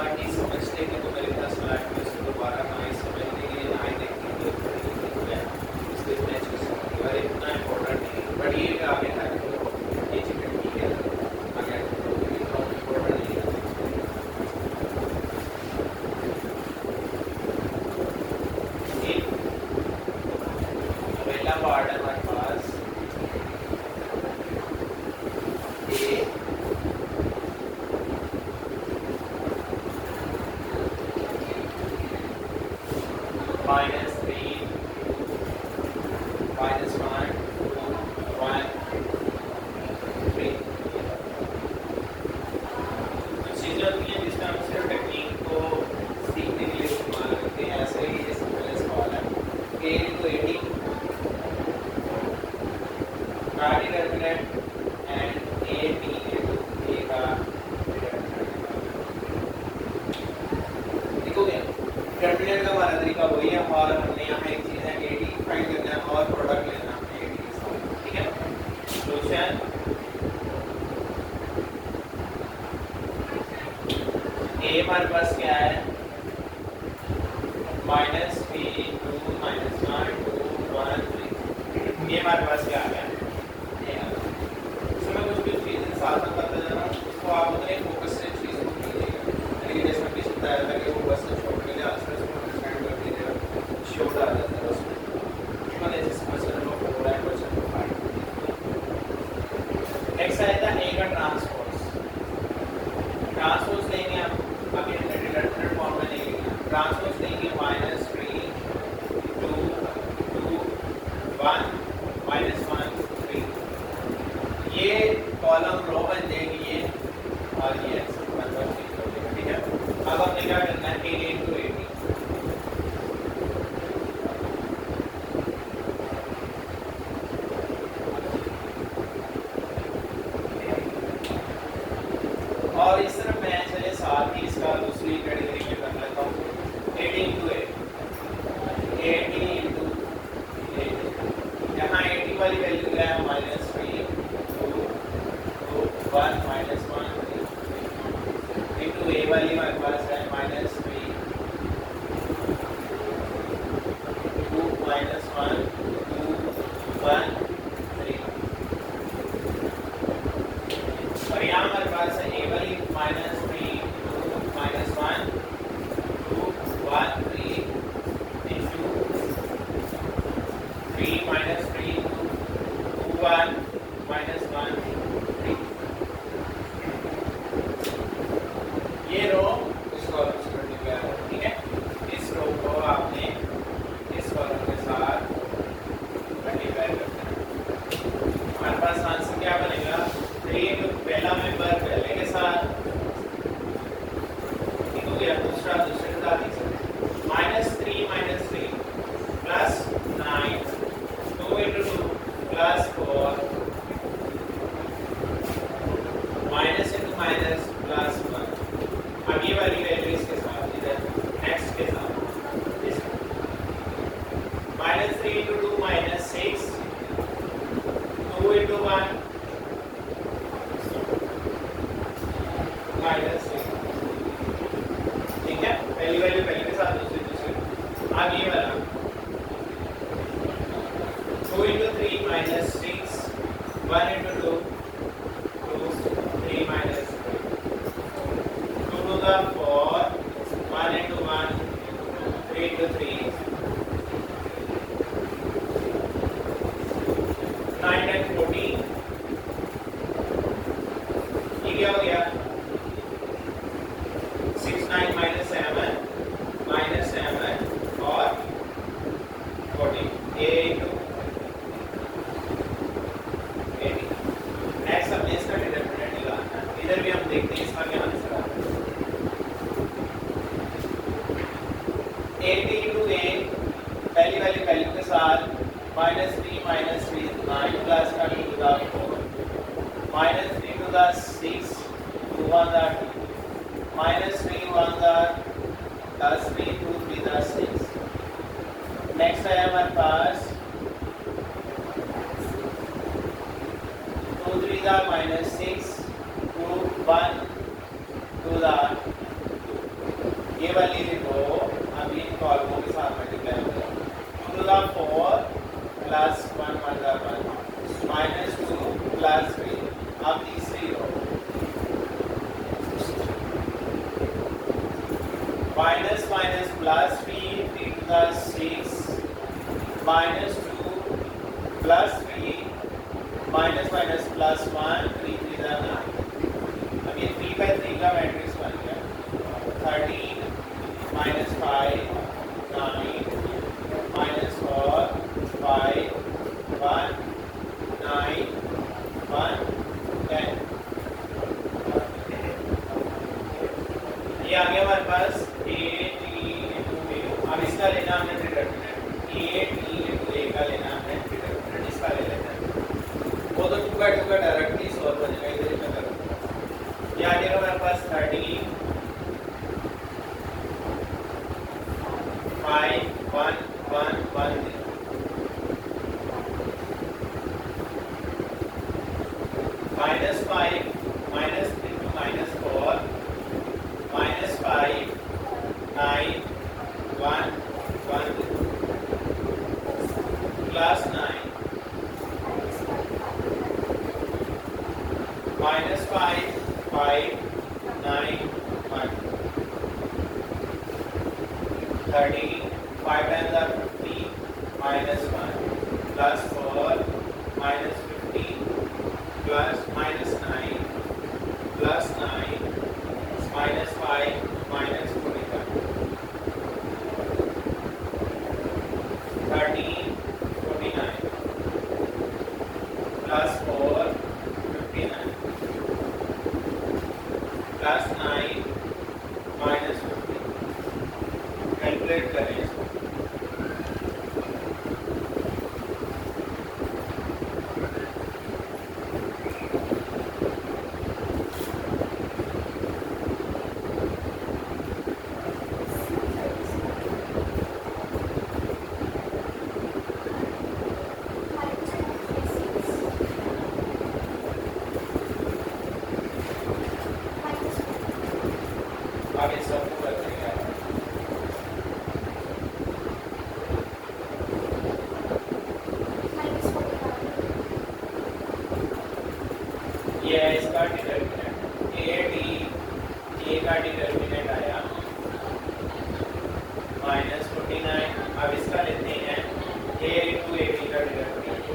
बार नहीं समझते थे तो मेरे पास फ्लैट में उसको दोबारा ना ही समझने के लिए ना ही देखने के लिए तो मैं इसलिए इतना चीज़ समझती और इतना इम्पोर्टेंट नहीं बट ये आगे था ये चीज़ें ठीक है आगे इतना इम्पोर्टेंट नहीं है। पहला पार्ट है हमारे पास ए minus 3 minus 1 1 3 कुछ चीज़ें होती हैं जिसमें हम सिर्फ टेक्निक को सीखने के लिए इस्तेमाल करते हैं ऐसे ही ये सिंपल सवाल है a into 80 cardiac element and a b into a का देखोगे डिटरमिनेंट का हमारा तरीका वही है और हमने यहाँ एक चीज़ है AD फाइंड करना है और प्रोडक्ट लेना है AD के साथ ठीक है। सोल्यूशन A हमारे पास क्या है माइनस 3 2 माइनस 1 2 1 3 ये हमारे पास क्या आ गया इसमें कुछ भी चीज़ें साथ में करते जाना उसको आप उतने फोकस से चीज़ को कीजिएगा यानी जैसे मैं पीछे बताया था कि वो बस से छोड़ के लिए आसपास छोटा आ जाता है उसमें मतलब ऐसे क्वेश्चन नंबर 4 है क्वेश्चन नंबर 5 नेक्स्ट आया था ए का ट्रांसपोज लेंगे हम अभी डिटरमिनेंट फॉर्म में नहीं लेंगे ट्रांसपोज लेंगे माइनस 3 2 2 1 माइनस 1 3 ये कॉलम रो बन जाएगी ये और ये मतलब ठीक है। अब हमने क्या करना है A into 80 और इस तरफ मैं चले साथ ही इसका दूसरी कैटेगरी में कर लेता हूँ 80 into 80 into 80 यहाँ 80 वाली वैल्यू है माइनस 3 2 2 1 माइनस 1 3 into a वाली हमारे पास है माइनस 3 2 माइनस 1 2 1 3 और यहाँ हमारे पास है a वाली minus 3 2 minus 1 2 1 3 into 3 minus 3 2 1 minus 1 3 ये रो इस कॉलम से मल्टीप्लाई होगा ठीक है। इस रो को आपने इस कॉलम के साथ मल्टीप्लाई करना है हमारे पास आंसर क्या बनेगा 3 पहला मेंबर पहले के साथ ठीक हो गया दूसरा दूसरे के साथ minus 3 minus 3 plus 9 2 into 2 plus 4 minus into minus plus 1 अब ये वाली वैल्यू इसके साथ इधर नेक्स्ट के साथ minus 3 into 2 minus 6 2 into 1 minus 6 ठीक है पहली वैल्यू पहले के साथ दूसरी दूसरी अब ये वाला 2 into 3 minus 6 1 into 2 2 3 minus 2 to the 4 1 into 1 3 into 3 9 and 14 ये क्या हो गया 6 9 minus 7 और 14 a into 80 नेक्स्ट हमने इसका डिटरमिनेंट निकालना है इधर भी हम देखते हैं इसका क्या आंसर आता है 80 into a पहली वाली वैल्यू के साथ minus 3 minus 3 9 plus 2 to the 4 minus 3 to the 6 2 1 the 2 minus 3 1 the plus 3 2 3 the 6 next है हमारे पास 2 3 the minus 6 2 1 2 the 2 ये वाली रो अब इन कॉलमों के साथ मल्टीप्लाई हो जाएगी। 2 to the 4 plus 1 1 minus 2 plus 3। अब तीसरी row minus minus plus 3 3 to the 6 minus 2 plus 3 minus minus plus 1 3 3 the 9। अब ये 3 by 3 का मैट्रिक्स बन गया। 13 माइनस 5 9 माइनस 4 5 1 9 1 10। ये आ गया हमारे पास a t into a। अब इसका लेना हमने determinant a t into a का लेना हमने डिटरमिनेंट इसका ले लेते हैं। वो तो टू का डायरेक्टली सॉल्व हो जाएगा। इधर क्या करूँगा, ये आ जाएगा हमारे पास 13 5 1 1 1 minus 5 minus 3 to minus 4 minus 5 9 1 1 plus 9 minus 5 5 9 1 13 5 times are 50 minus 1 plus 4 minus 50 plus minus 9 plus 9 minus 5 minus 45 13 49 plus 4 59 plus 9 minus 50। Calculate करें इसको। आगे सब करते हैं। ये है इसका डिटरमिनेंट ए का डिटरमिनेंट आया -49। अब इसका लेते हैं a into ab का डिटरमिनेंट।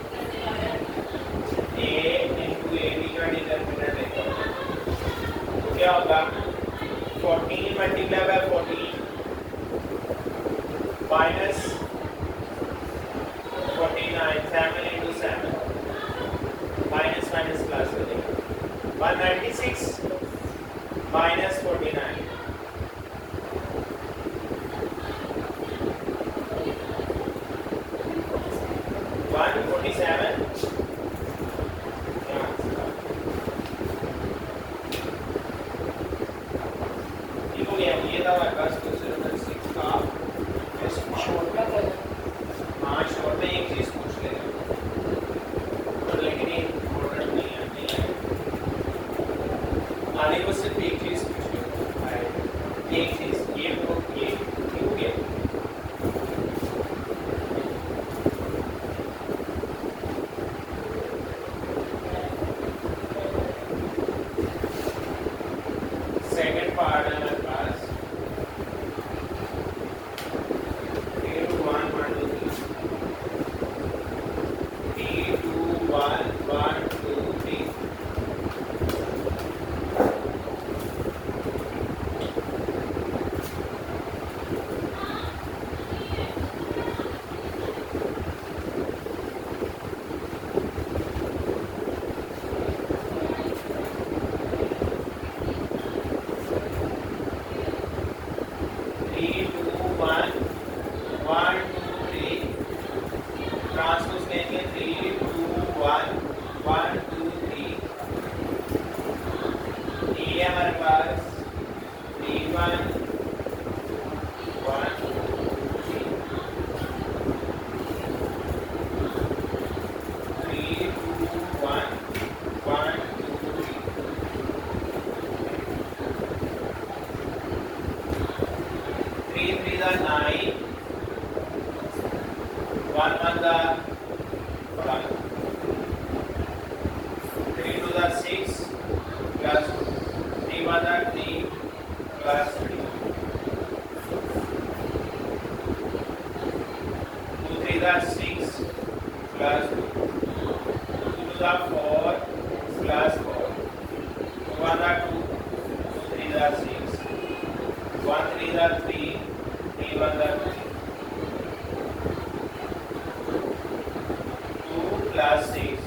a into ab का डिटरमिनेंट लेते हैं तो क्या होगा 14 multiply by 14 minus 49 7 into 7 minus minus plus हो जाएगा 196 माइनस 49 147। ये था हमारे पास क्वेश्चन नंबर 6 का। हाँ शॉर्ट में एक चीज पूछ लेगा लेकिन ये इम्पोर्टेंट नहीं है। आने को सिर्फ एक चीज पूछ लेगा, एक चीज ये तो ये हो गया। सेकंड पार्ट है हमारे पास 2s are 4 plus 4. 2 1s are 2, 2 3s are 6. 1 3s are 3, 3 1s are 3. 2 plus 6.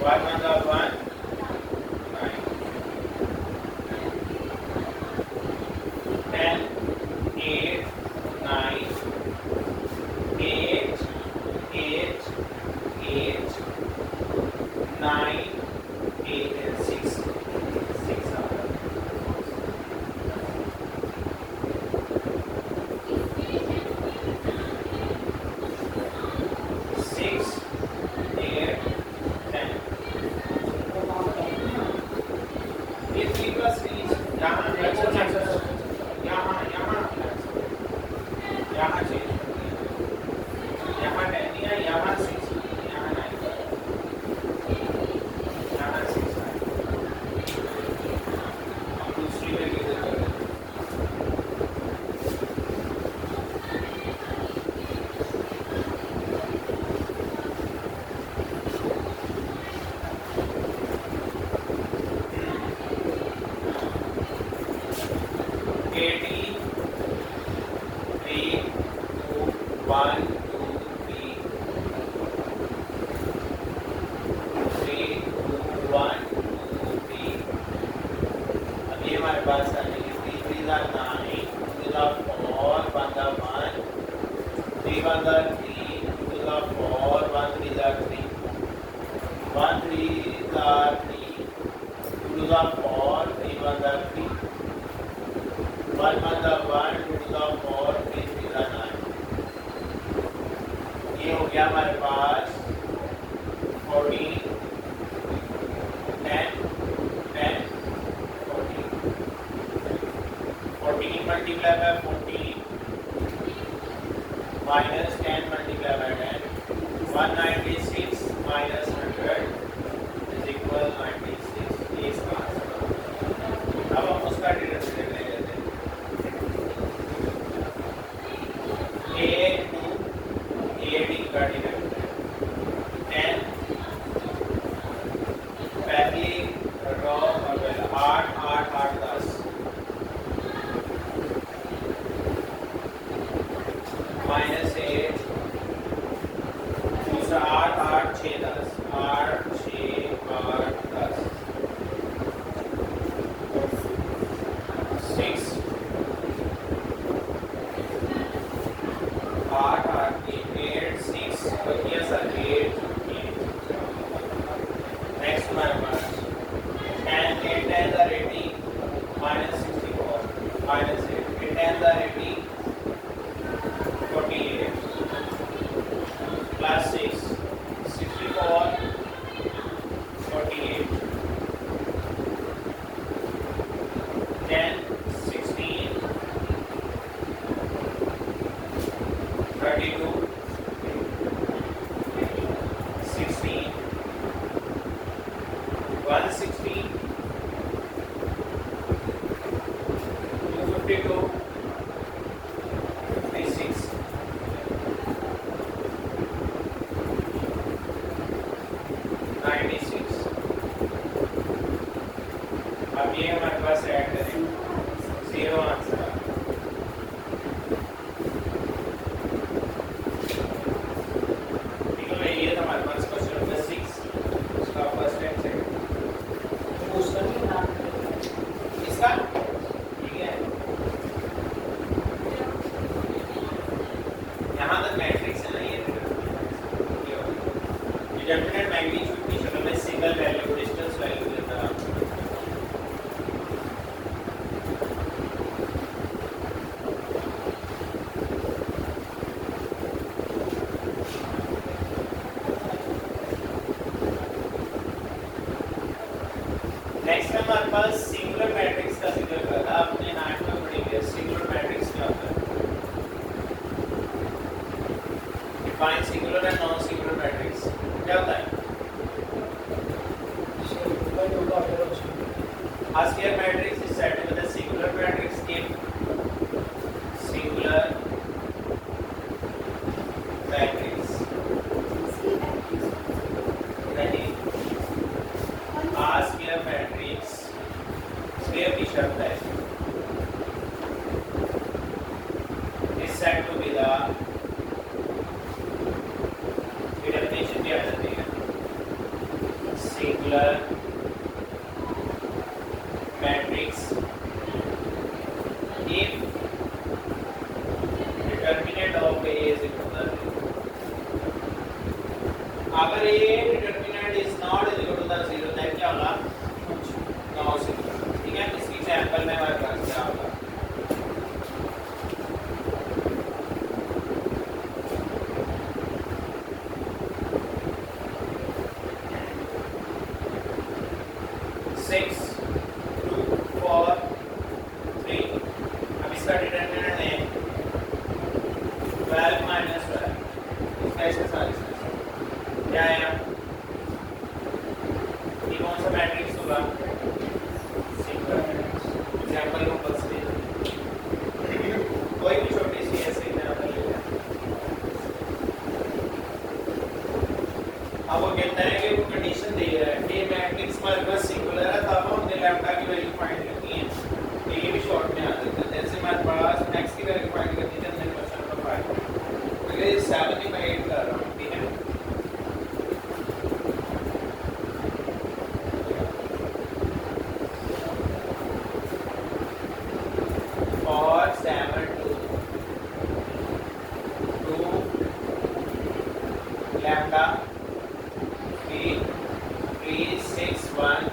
1 1s are 1, 9. 10, 8, 9, 8, 8, 8, 9, 8 and 6. 6 are 6, 8, 10. ये 3 plus 3 यहाँ यहाँ चेंज यहाँ 10 दिया, यहाँ 6, यहाँ 9, यहाँ 6 है। अब दूसरी में किधर करें? हमारे पास आ जाएगी 3 3 are 9, 2 are 4, 1 are 1, 3 1 are 3, 2 are 4, 1 3 are 3, 1 3 are 3, 2 are 4, 3 1 are 3, 1 1 are 1, 2 are 4, 3 3 are 9. ये हो गया हमारे पास 14, 10, 10, 14. 14 multiplied by 14 minus 10 multiplied by 10. 196 minus 100 is equal 96. ये इसका आंसर है। अब हम उसका डिरेक्शन ले लेते हैं। A to AD का डिरेक्शन 10 पहली रो और 8 8 8 10 minus 8 दूसरा 8 8 6 10 8 6 8 10 6 8 8 8 6 बचिया सर 8 नेक्स्ट हमारे पास 10 8 10 are 80 minus 64 minus 8 8 10 are 80 48 plus 6 64 48 10 16 32 16 116 252 56 96. अब ये हमारे पास ऐड करें 0 आंसर ठीक है। ये था हमारे पास क्वेश्चन नंबर 6 उसका फर्स्ट एंड सेकंड उसका नहीं नाम इसका ठीक है। यहाँ तक मैट्रिक्स है ना ये डिटरमिनेंट मैग्नीट्यूड की शक्ल में सिंगल वैल्यू डिस्टेंस वैल्यू देता है। नेक्स्ट हमारे पास सिंगुलर मैट्रिक्स का जिक्र करा था आपने 9 में पढ़ेंगे। सिंगुलर मैट्रिक्स क्या होता है? Define singular and non singular matrix क्या होता है? A square matrix is said to be the singular matrix if singular matrix singular matrix if determinant of A is equal to 0. अगर A determinant is not equal to 0 then क्या होगा? No singular. ठीक है, इसकी example में हमारे पास क्या होगा? अब वो कहता है कि वो कंडीशन दे रहा है कि मैट्रिक्स हमारे पास सिंगुलर है, तब हमने लैम्डा की वैल्यू फाइंड करनी है. तो ये भी शॉर्ट में आ जाता है. जैसे हमारे पास x की वैल्यू फाइंड करनी है, हमने क्वेश्चन नंबर 5 तो ये 7 की मैं 8 कर रहा हूं. ठीक है, और 7 2 लैम्डा 3 6 1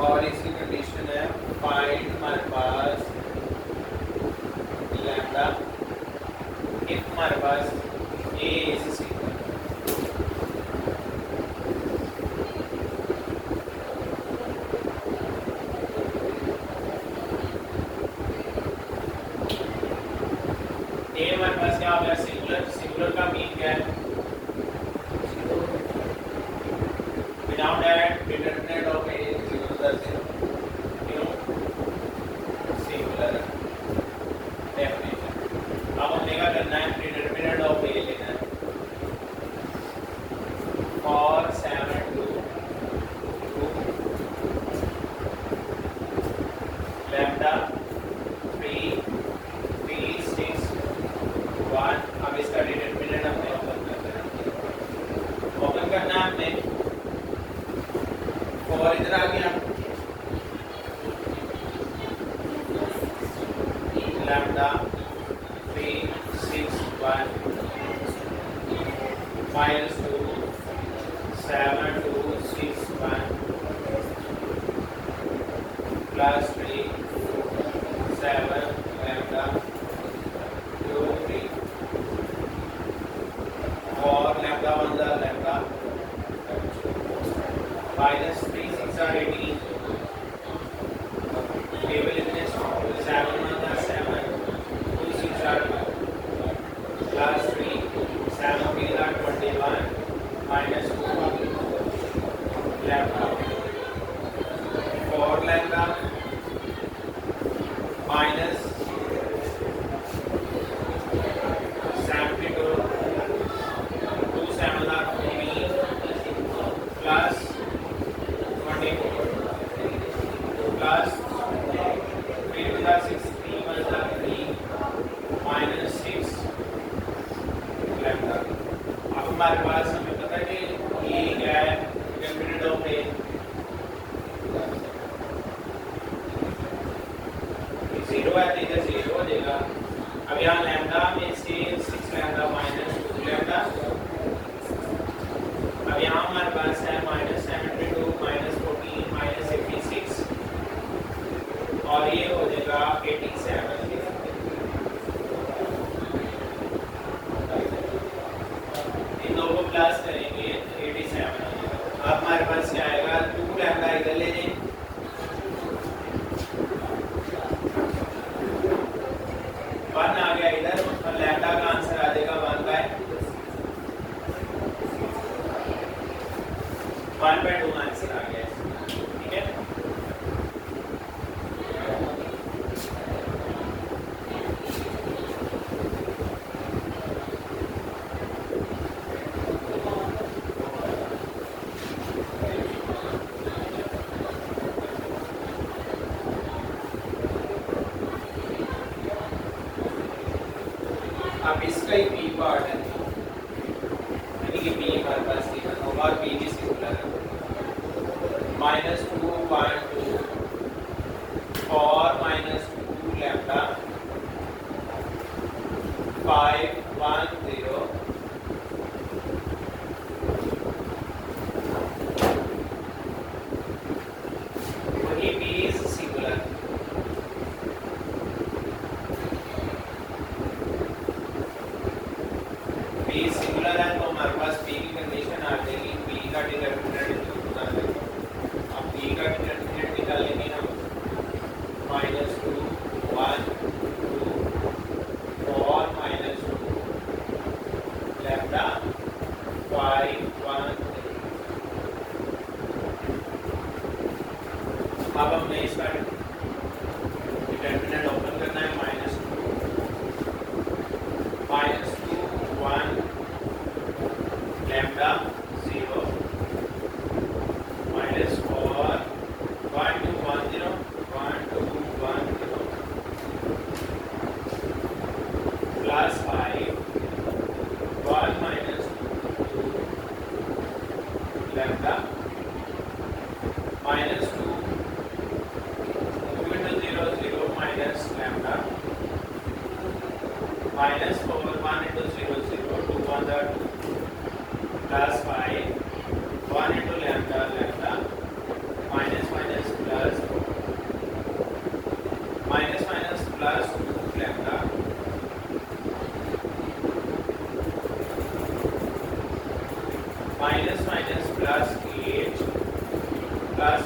और इसकी कंडीशन है फाइंड हमारे पास लैम्डा इफ हमारे पास ए इज सिंगल. ए हमारे पास क्या हो गया? सिंगुलर. सिंगुलर का मीन क्या है? Without that, determinant of A is equal to 0. Singular definition. अब हमने क्या करना है? determinant of A लेना है. और 7 2 lambda 3 6 1. अब इसका determinant हमने ओपन करना है. ओपन करना है हमने और इधर आ गया लैम्डा 3 6 1 minus 2 7 2 6 1 plus 3 7 lambda 2 3 और lambda 1 the lambda minus 3 6 are 18. Table इतने strong. 7 1 are 7. 2 6 are 2. Plus 3 7 3 are 21. Minus 2 lambda. 4 lambda minus 72. 2 7 are 14. Plus 24 plus 3 to the 6 3 1 the 3 minus 6 lambda. अब हमारे पास हमें पता है कि ये क्या है? determinant of A. जीरो है तो इधर जीरो हो जाएगा. अब यहाँ लैम्डा में से 6 लैम्डा माइनस 2 लैम्डा. अब यहाँ हमारे पास है माइनस 72 माइनस 14 माइनस 86 और ये हो जाएगा 87. इन दो को प्लस करेंगे 87. अब हमारे पास क्या आएगा? 2 लैम्डा इधर ले जाएं. 1 आ गया इधर और लैम्डा का आंसर आ जाएगा 1/2 आंसर आ गया. ठीक है, अब इसका ही बी पार्ट है, यानी कि बी हमारे पास गिवन होगा और बी भी सिंगुलर है. minus 2 1 2 4 minus 2 lambda 5 1 0 वही b is singular b singular है तो हमारे पास b की कंडीशन आ जाएगी b का डिटरमिनेंट इक्वल आ जाएगा अब b का डिटरमिनेंट निकालेंगे हम -2 1 2 4 -2 lambda 5 1 अब हमने इसका डिटरमिनेंट ओपन करना है -2 1 lambda 0 -4 1 2 1 0 1 2 1 0 plus 5 1 minus 2 lambda minus 2 move into 0 0 minus lambda minus 4 1 into 0 0 2 1 the 2 plus 5 1 into lambda lambda minus minus plus minus minus plus 2 lambda minus minus plus 8 plus